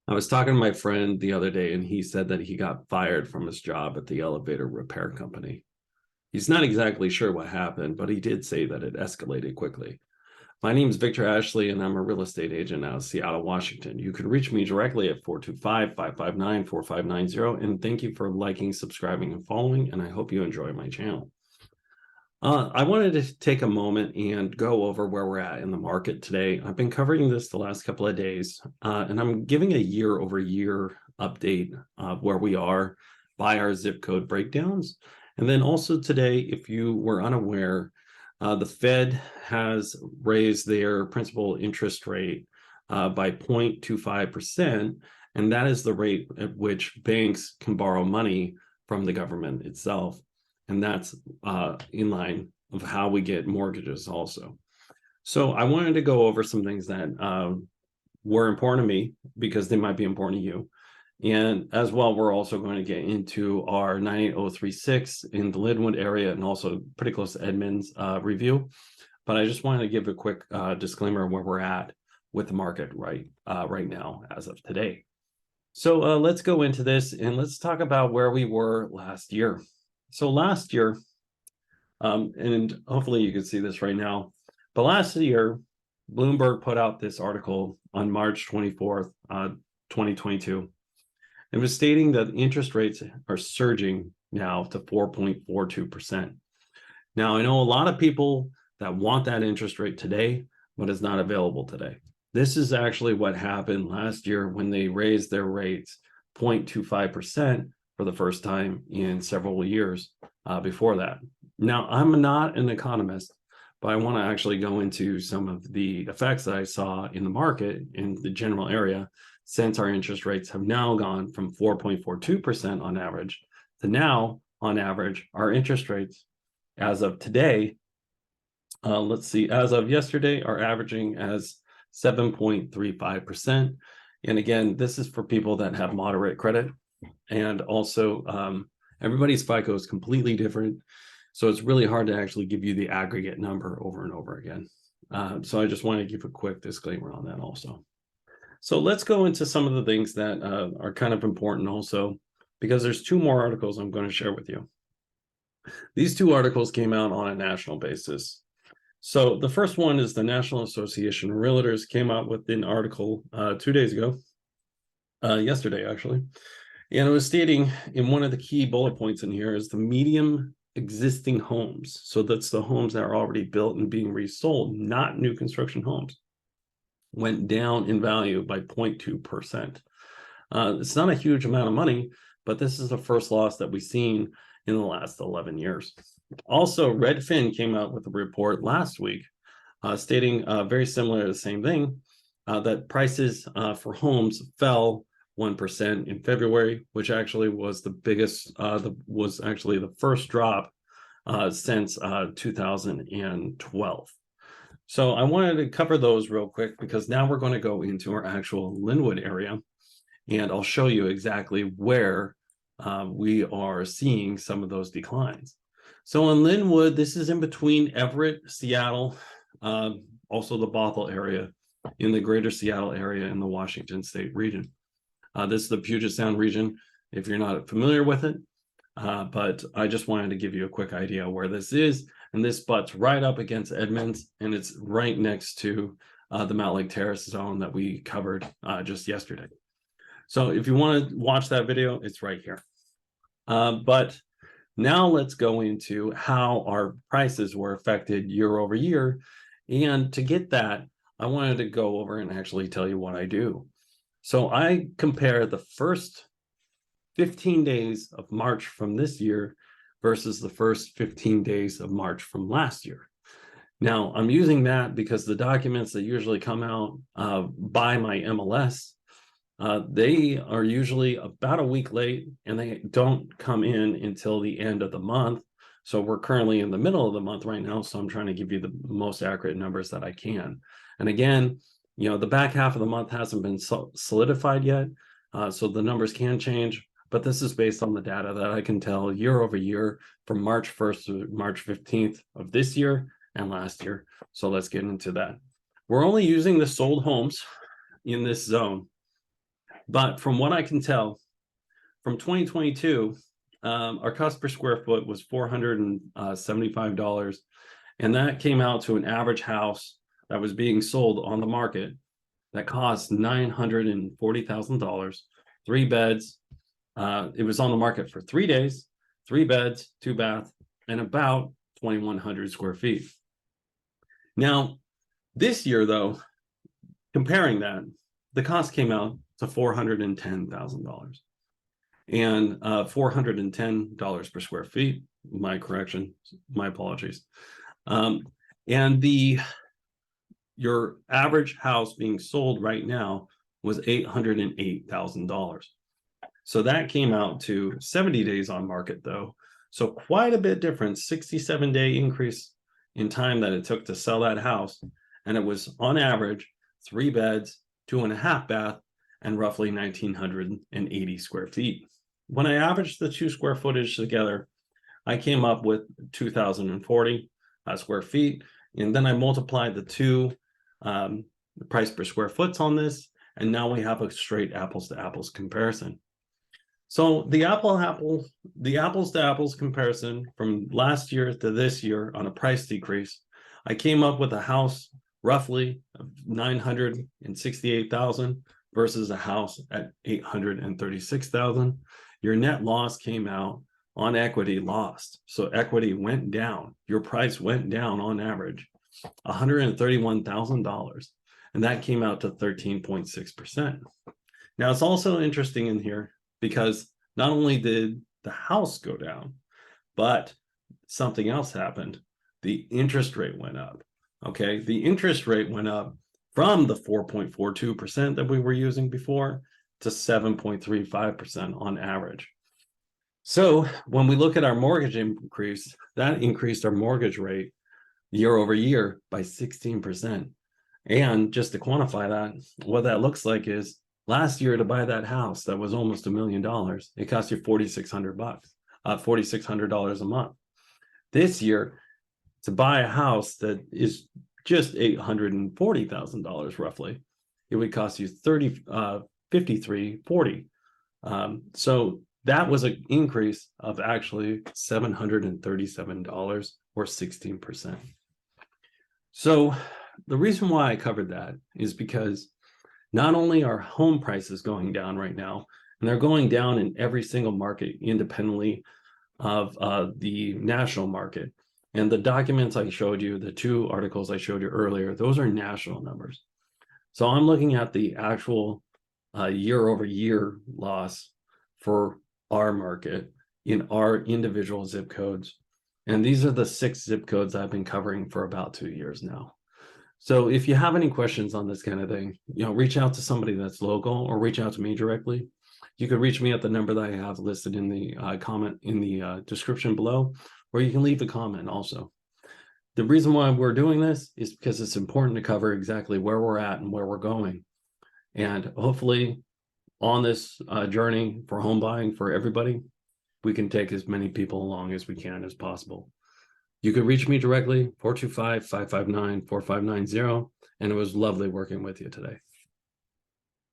I was talking to my friend the other day, and he said that he got fired from his job at the elevator repair company. He's not exactly sure what happened, but he did say that it escalated quickly. My name is Victor Ashley, and I'm a real estate agent out of Seattle, Washington. You can reach me directly at 425-559-4590. And thank you for liking, subscribing, and following. And I hope you enjoy my channel. I wanted to take a moment and go over where we're at in the market today. I've been covering this the last couple of days, and I'm giving a year-over-year update of where we are by our zip code breakdowns. And then also today, if you were unaware, the Fed has raised their principal interest rate by 0.25%, and that is the rate at which banks can borrow money from the government itself. And that's in line of how we get mortgages also. So I wanted to go over some things that were important to me because they might be important to you. And as well, we're also going to get into our 98036 in the Lynnwood area and also pretty close to Edmonds review. But I just wanted to give a quick disclaimer of where we're at with the market right now as of today. So let's go into this and let's talk about where we were last year. So last year, and hopefully you can see this right now, but last year, Bloomberg put out this article on March 24th, 2022. It was stating that interest rates are surging now to 4.42%. Now, I know a lot of people that want that interest rate today, but it's not available today. This is actually what happened last year when they raised their rates 0.25%. For the first time in several years before that. Now, I'm not an economist, but I want to actually go into some of the effects that I saw in the market in the general area since our interest rates have now gone from 4.42% on average to now, on average, our interest rates as of today, as of yesterday, are averaging as 7.35%. And again, this is for people that have moderate credit. And also, everybody's FICO is completely different. So it's really hard to actually give you the aggregate number over and over again. So I just want to give a quick disclaimer on that also. So let's go into some of the things that are kind of important also, because there's two more articles I'm going to share with you. These two articles came out on a national basis. So the first one is the National Association of Realtors came out with an article 2 days ago, yesterday actually. And it was stating in one of the key bullet points in here is the median existing homes. So that's the homes that are already built and being resold, not new construction homes, went down in value by 0.2%. It's not a huge amount of money, but this is the first loss that we've seen in the last 11 years. Also, Redfin came out with a report last week stating very similar to the same thing, that prices for homes fell 1% in February, which actually was the biggest, was actually the first drop since 2012. So I wanted to cover those real quick because now we're going to go into our actual Lynnwood area, and I'll show you exactly where we are seeing some of those declines. So in Lynnwood, this is in between Everett, Seattle, also the Bothell area, in the greater Seattle area in the Washington State region. This is the Puget Sound region, if you're not familiar with it, but I just wanted to give you a quick idea where this is, and this butts right up against Edmonds, and it's right next to the Mount Lake Terrace zone that we covered just yesterday. So if you want to watch that video, it's right here. But now let's go into how our prices were affected year over year, and to get that, I wanted to go over and actually tell you what I do. So I compare the first 15 days of March from this year versus the first 15 days of March from last year. Now, I'm using that because the documents that usually come out by my MLS, they are usually about a week late and they don't come in until the end of the month. So we're currently in the middle of the month right now. So I'm trying to give you the most accurate numbers that I can. And again, you know, the back half of the month hasn't been solidified yet, so the numbers can change, but this is based on the data that I can tell year over year from March 1st to March 15th of this year and last year. So let's get into that. We're only using the sold homes in this zone But from what I can tell, from 2022, our cost per square foot was $475. And that came out to an average house that was being sold on the market that cost $940,000, 3 beds. It was on the market for 3 days, 3 beds, 2 bath, and about 2,100 square feet. Now, this year, though, comparing that, the cost came out to $410,000 and $410 per square feet. My correction, my apologies. And your average house being sold right now was $808,000. So that came out to 70 days on market, though. So quite a bit different, 67-day increase in time that it took to sell that house. And it was on average 3 beds, 2.5 bath, and roughly 1,980 square feet. When I averaged the 2 square footage together, I came up with 2,040 square feet. And then I multiplied the two the price per square foot on this. And now we have a straight apples to apples comparison. So the apples to apples comparison from last year to this year on a price decrease, I came up with a house roughly of $968,000 versus a house at $836,000. Your net loss came out on equity lost. So equity went down. Your price went down on average $131,000. And that came out to 13.6%. Now it's also interesting in here because not only did the house go down, but something else happened. The interest rate went up. Okay, the interest rate went up from the 4.42% that we were using before to 7.35% on average. So when we look at our mortgage increase, that increased our mortgage rate year over year by 16%. And just to quantify that, what that looks like is last year to buy that house that was almost $1 million, it cost you $4,600, $4,600 a month. This year, to buy a house that is just $840,000 roughly, it would cost you $53.40. So that was an increase of actually $737 or 16%. So the reason why I covered that is because not only are home prices going down right now, and they're going down in every single market independently of the national market. And the documents I showed you, the 2 articles I showed you earlier, those are national numbers. So I'm looking at the actual year over year loss for our market in our individual zip codes. And these are the 6 zip codes I've been covering for about 2 years now. So if you have any questions on this kind of thing, reach out to somebody that's local or reach out to me directly. You can reach me at the number that I have listed in the comment in the description below, or you can leave a comment also. The reason why we're doing this is because it's important to cover exactly where we're at and where we're going. And hopefully on this journey for home buying for everybody, we can take as many people along as we can as possible. You can reach me directly, 425-559-4590, and it was lovely working with you today.